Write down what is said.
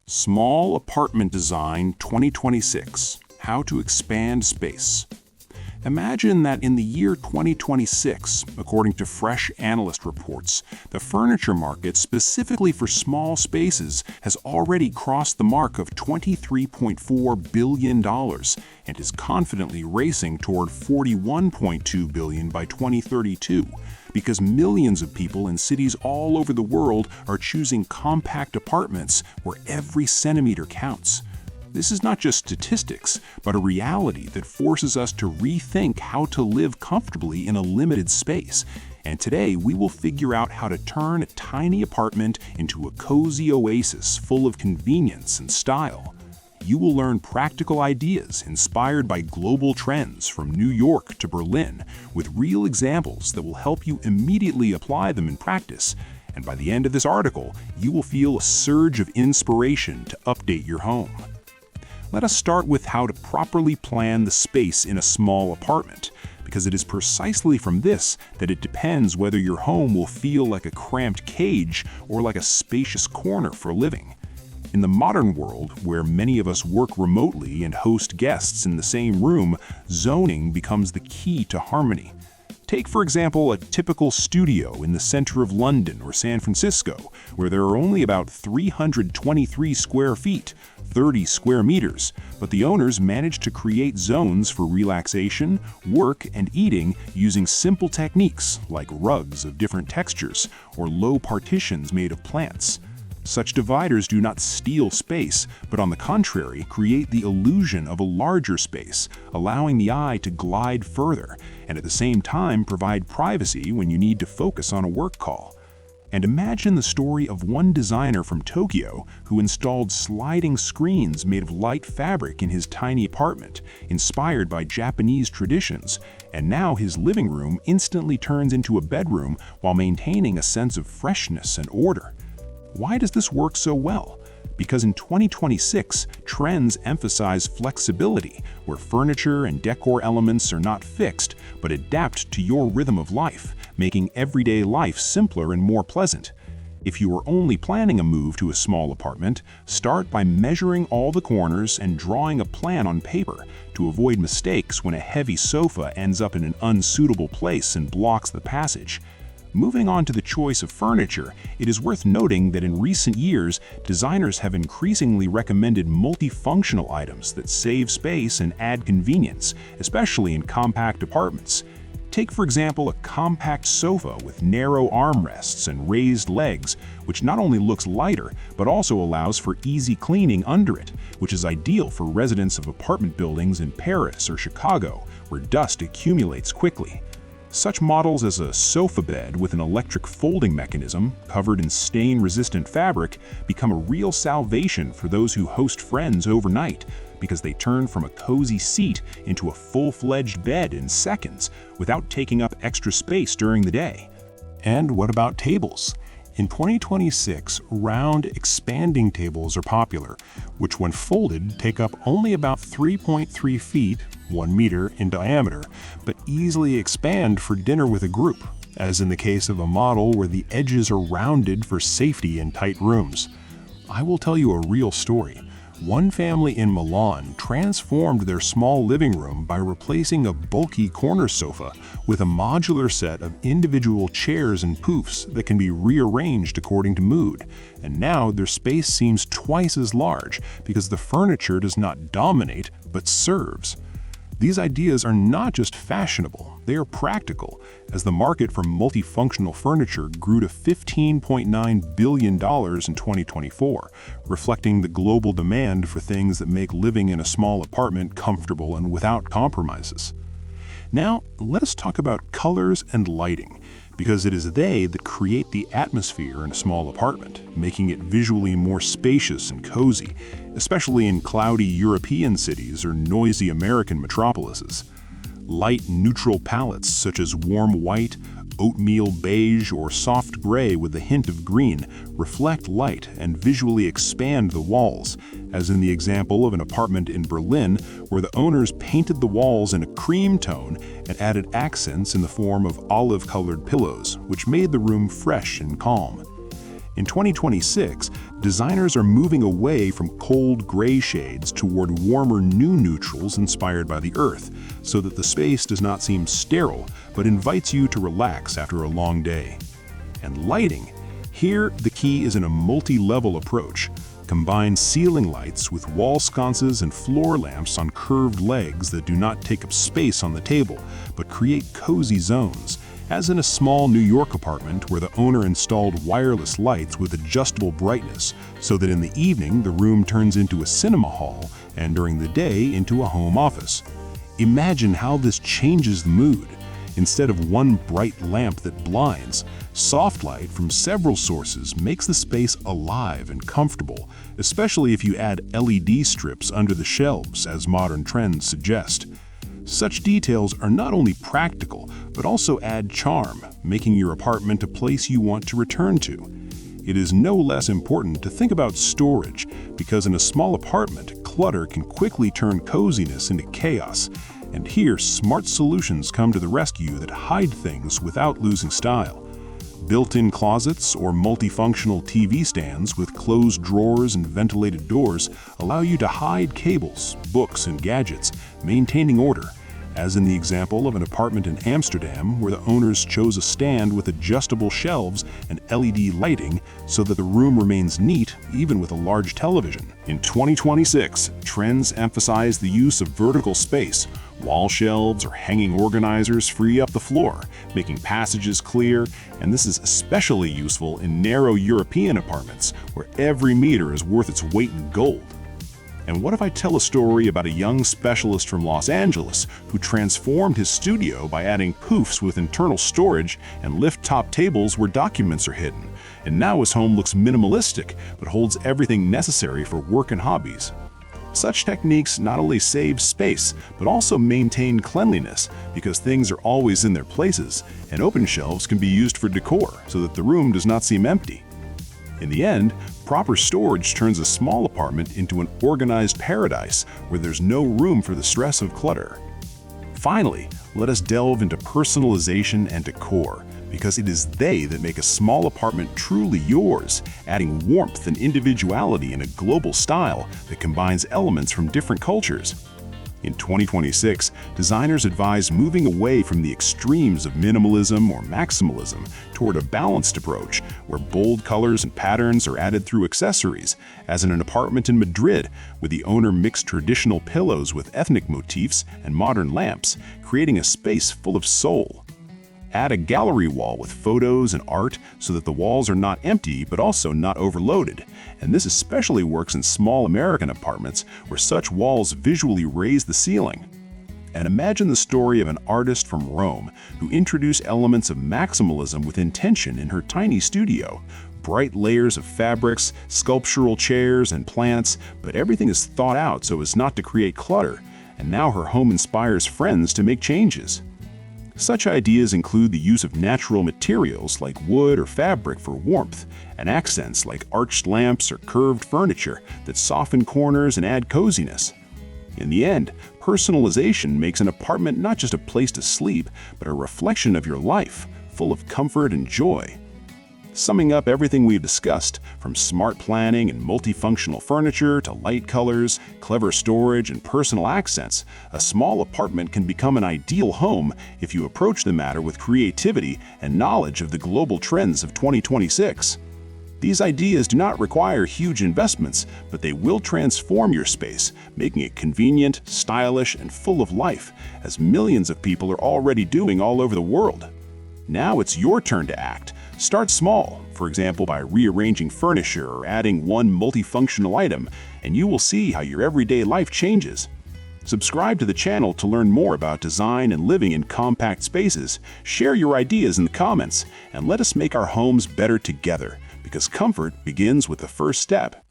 Small Apartment Design 2026: How to Expand Space. Imagine that in the year 2026, according to fresh analyst reports, the furniture market specifically for small spaces has already crossed the mark of $23.4 billion and is confidently racing toward $41.2 billion by 2032, because millions of people in cities all over the world are choosing compact apartments where every centimeter counts. This is not just statistics, but a reality that forces us to rethink how to live comfortably in a limited space. And today, we will figure out how to turn a tiny apartment into a cozy oasis full of convenience and style. You will learn practical ideas inspired by global trends from New York to Berlin, with real examples that will help you immediately apply them in practice. And by the end of this article, you will feel a surge of inspiration to update your home. Let us start with how to properly plan the space in a small apartment, because it is precisely from this that it depends whether your home will feel like a cramped cage or like a spacious corner for living. In the modern world, where many of us work remotely and host guests in the same room, zoning becomes the key to harmony. Take, for example, a typical studio in the center of London or San Francisco, where there are only about 323 square feet, 30 square meters, but the owners managed to create zones for relaxation, work, and eating using simple techniques like rugs of different textures or low partitions made of plants. Such dividers do not steal space, but on the contrary, create the illusion of a larger space, allowing the eye to glide further, and at the same time provide privacy when you need to focus on a work call. And imagine the story of one designer from Tokyo who installed sliding screens made of light fabric in his tiny apartment, inspired by Japanese traditions, and now his living room instantly turns into a bedroom while maintaining a sense of freshness and order. Why does this work so well? Because in 2026, trends emphasize flexibility, where furniture and decor elements are not fixed, but adapt to your rhythm of life, making everyday life simpler and more pleasant. If you are only planning a move to a small apartment, start by measuring all the corners and drawing a plan on paper to avoid mistakes when a heavy sofa ends up in an unsuitable place and blocks the passage. Moving on to the choice of furniture, it is worth noting that in recent years, designers have increasingly recommended multifunctional items that save space and add convenience, especially in compact apartments. Take, for example, a compact sofa with narrow armrests and raised legs, which not only looks lighter, but also allows for easy cleaning under it, which is ideal for residents of apartment buildings in Paris or Chicago, where dust accumulates quickly. Such models as a sofa bed with an electric folding mechanism covered in stain-resistant fabric become a real salvation for those who host friends overnight, because they turn from a cozy seat into a full-fledged bed in seconds without taking up extra space during the day. And what about tables? In 2026, round expanding tables are popular, which when folded take up only about 3.3 feet, 1 meter in diameter, but easily expand for dinner with a group, as in the case of a model where the edges are rounded for safety in tight rooms. I will tell you a real story. One family in Milan transformed their small living room by replacing a bulky corner sofa with a modular set of individual chairs and poofs that can be rearranged according to mood. And now their space seems twice as large because the furniture does not dominate but serves. These ideas are not just fashionable, they are practical, as the market for multifunctional furniture grew to $15.9 billion in 2024, reflecting the global demand for things that make living in a small apartment comfortable and without compromises. Now, let us talk about colors and lighting, because it is they that create the atmosphere in a small apartment, making it visually more spacious and cozy, especially in cloudy European cities or noisy American metropolises. Light, neutral palettes such as warm white, oatmeal beige, or soft gray with a hint of green reflect light and visually expand the walls, as in the example of an apartment in Berlin where the owners painted the walls in a cream tone and added accents in the form of olive-colored pillows, which made the room fresh and calm. In 2026, designers are moving away from cold gray shades toward warmer new neutrals inspired by the earth, so that the space does not seem sterile, but invites you to relax after a long day. And lighting. Here, the key is in a multi-level approach. Combine ceiling lights with wall sconces and floor lamps on curved legs that do not take up space on the table, but create cozy zones, as in a small New York apartment where the owner installed wireless lights with adjustable brightness, so that in the evening the room turns into a cinema hall and during the day into a home office. Imagine how this changes the mood. Instead of one bright lamp that blinds, soft light from several sources makes the space alive and comfortable, especially if you add LED strips under the shelves, as modern trends suggest. Such details are not only practical, but also add charm, making your apartment a place you want to return to. It is no less important to think about storage, because in a small apartment, clutter can quickly turn coziness into chaos. And here, smart solutions come to the rescue that hide things without losing style. Built-in closets or multifunctional TV stands with closed drawers and ventilated doors allow you to hide cables, books, and gadgets, maintaining order, as in the example of an apartment in Amsterdam where the owners chose a stand with adjustable shelves and LED lighting so that the room remains neat even with a large television. In 2026, trends emphasize the use of vertical space. Wall shelves or hanging organizers free up the floor, making passages clear, and this is especially useful in narrow European apartments where every meter is worth its weight in gold. And what if I tell a story about a young specialist from Los Angeles who transformed his studio by adding poofs with internal storage and lift-top tables where documents are hidden, and now his home looks minimalistic but holds everything necessary for work and hobbies. Such techniques not only save space, but also maintain cleanliness because things are always in their places, and open shelves can be used for decor so that the room does not seem empty. In the end, proper storage turns a small apartment into an organized paradise where there's no room for the stress of clutter. Finally, let us delve into personalization and decor, because it is they that make a small apartment truly yours, adding warmth and individuality in a global style that combines elements from different cultures. In 2026, designers advise moving away from the extremes of minimalism or maximalism toward a balanced approach where bold colors and patterns are added through accessories, as in an apartment in Madrid where the owner mixed traditional pillows with ethnic motifs and modern lamps, creating a space full of soul. Add a gallery wall with photos and art so that the walls are not empty but also not overloaded. And this especially works in small American apartments where such walls visually raise the ceiling. And imagine the story of an artist from Rome who introduced elements of maximalism with intention in her tiny studio. Bright layers of fabrics, sculptural chairs, and plants, but everything is thought out so as not to create clutter. And now her home inspires friends to make changes. Such ideas include the use of natural materials like wood or fabric for warmth, and accents like arched lamps or curved furniture that soften corners and add coziness. In the end, personalization makes an apartment not just a place to sleep, but a reflection of your life, full of comfort and joy. Summing up everything we've discussed, from smart planning and multifunctional furniture to light colors, clever storage, and personal accents, a small apartment can become an ideal home if you approach the matter with creativity and knowledge of the global trends of 2026. These ideas do not require huge investments, but they will transform your space, making it convenient, stylish, and full of life, as millions of people are already doing all over the world. Now it's your turn to act. Start small, for example by rearranging furniture or adding one multifunctional item, and you will see how your everyday life changes. Subscribe to the channel to learn more about design and living in compact spaces. Share your ideas in the comments, and let us make our homes better together, because comfort begins with the first step.